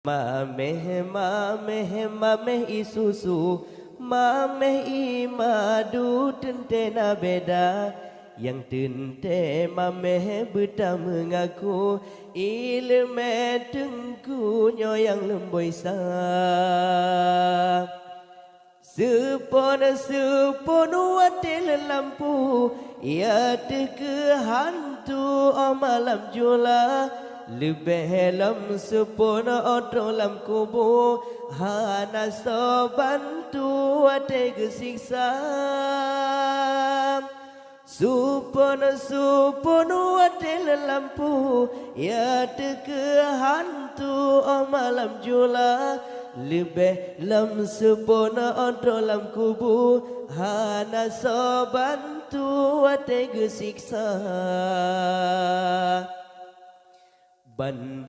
Mameh, mameh, mameh isusu, mameh imadu tentena beda. Yang tente mameh buta mengaku ilme tengkunya yang lemboisa. Sepon watel lampu, ia teke hantu malam jula. Lebih lam sepona otrolam kubu, hana sobantu ate gesiksa. Supon ate lampu, ya teke hantu malam jula. Lebih lam sepona otrolam kubu, hana sobantu ate gesiksa. Ban